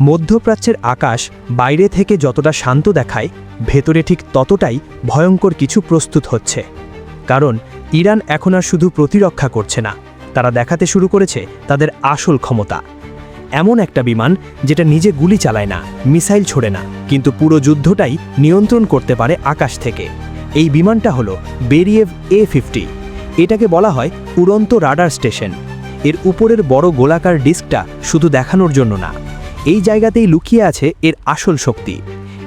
মধ্যপ্রাচ্যের আকাশ বাইরে থেকে যতটা শান্ত দেখায়, ভেতরে ঠিক ততটাই ভয়ঙ্কর কিছু প্রস্তুত হচ্ছে। কারণ ইরান এখন আর শুধু প্রতিরক্ষা করছে না, তারা দেখাতে শুরু করেছে তাদের আসল ক্ষমতা। এমন একটা বিমান যেটা নিজে গুলি চালায় না, মিসাইল ছোড়ে না, কিন্তু পুরো যুদ্ধটাই নিয়ন্ত্রণ করতে পারে আকাশ থেকে। এই বিমানটা হলো বেরিয়েভ A-50। এটাকে বলা হয় উড়ন্ত রাডার স্টেশন। এর উপরের বড় গোলাকার ডিস্কটা শুধু দেখানোর জন্য না, এই জায়গাতেই লুকিয়ে আছে এর আসল শক্তি।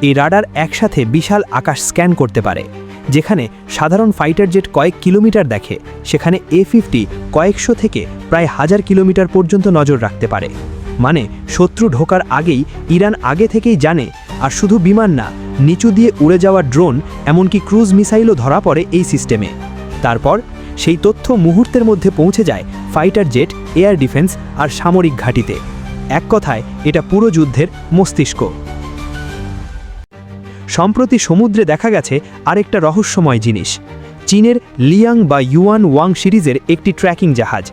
এই রাডার একসাথে বিশাল আকাশ স্ক্যান করতে পারে। যেখানে সাধারণ ফাইটার জেট কয়েক কিলোমিটার দেখে, সেখানে A-50 কয়েকশো থেকে প্রায় 1000 কিলোমিটার পর্যন্ত নজর রাখতে পারে। মানে শত্রু ঢোকার আগেই ইরান আগে থেকেই জানে। আর শুধু বিমান না, নিচু দিয়ে উড়ে যাওয়া ড্রোন, এমনকি ক্রুজ মিসাইলও ধরা পড়ে এই সিস্টেমে। তারপর সেই তথ্য মুহূর্তের মধ্যে পৌঁছে যায় ফাইটার জেট, এয়ার ডিফেন্স আর সামরিক ঘাঁটিতে। এক কথায় এটা পুরো যুদ্ধের মস্তিষ্ক। সম্প্রতি সমুদ্রে দেখা গেছে আরেকটা রহস্যময় জিনিস, চীনের লিয়াং বা ইউয়ান ওয়াং সিরিজের একটি ট্র্যাকিং জাহাজ।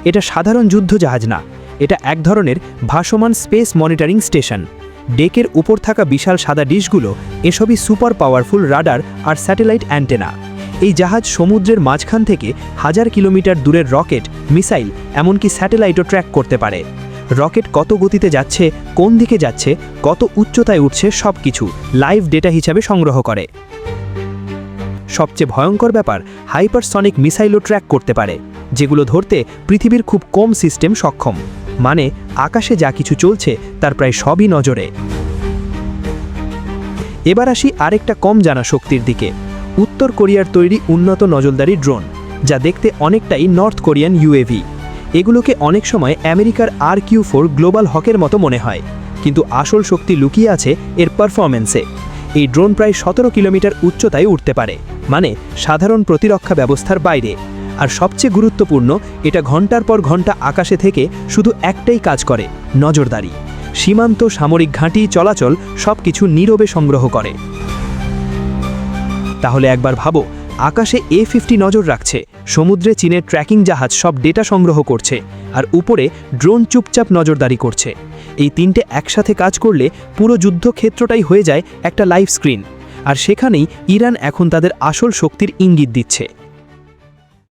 এটা সাধারণ যুদ্ধ জাহাজ না, এটা এক ধরনের ভাসমান স্পেস মনিটরিং স্টেশন। ডেকের উপর থাকা বিশাল সাদা ডিশগুলো এসবই সুপার পাওয়ারফুল রাডার আর স্যাটেলাইট অ্যান্টেনা। এই জাহাজ সমুদ্রের মাঝখান থেকে 1000 কিলোমিটার দূরের রকেট, মিসাইল, এমনকি স্যাটেলাইটও ট্র্যাক করতে পারে। রকেট কত গতিতে যাচ্ছে, কোন দিকে যাচ্ছে, কত উচ্চতায় উঠছে, সব কিছু লাইভ ডেটা হিসাবে সংগ্রহ করে। সবচেয়ে ভয়ঙ্কর ব্যাপার, হাইপারসনিক মিসাইলও ট্র্যাক করতে পারে, যেগুলো ধরতে পৃথিবীর খুব কম সিস্টেম সক্ষম। মানে আকাশে যা কিছু চলছে তার প্রায় সবই নজরে। এবার আসি আরেকটা কম জানা শক্তির দিকে, উত্তর কোরিয়ার তৈরি উন্নত নজরদারি ড্রোন, যা দেখতে অনেকটাই নর্থ কোরিয়ান UAV। এগুলোকে অনেক সময় আমেরিকার RQ-4 গ্লোবাল হকের মতো মনে হয়, কিন্তু আসল শক্তি লুকিয়ে আছে এর পারফরম্যান্সে। এই ড্রোন প্রায় 17 কিলোমিটার উচ্চতায় উঠতে পারে, মানে সাধারণ প্রতিরক্ষা ব্যবস্থার বাইরে। আর সবচেয়ে গুরুত্বপূর্ণ, এটা ঘন্টার পর ঘন্টা আকাশে থেকে শুধু একটাই কাজ করে, নজরদারি। সীমান্ত, সামরিক ঘাঁটি, চলাচল সবকিছু নীরবে সংগ্রহ করে। তাহলে একবার ভাবো, আকাশে A-50 নজর রাখছে, সমুদ্রে চীনের ট্র্যাকিং জাহাজ সব ডেটা সংগ্রহ করছে, আর উপরে ড্রোন চুপচাপ নজরদারি করছে। এই তিনটে একসাথে কাজ করলে পুরো যুদ্ধক্ষেত্রটাই হয়ে যায় একটা লাইভ স্ক্রিন। আর সেখানেই ইরান এখন তাদের আসল শক্তির ইঙ্গিত দিচ্ছে।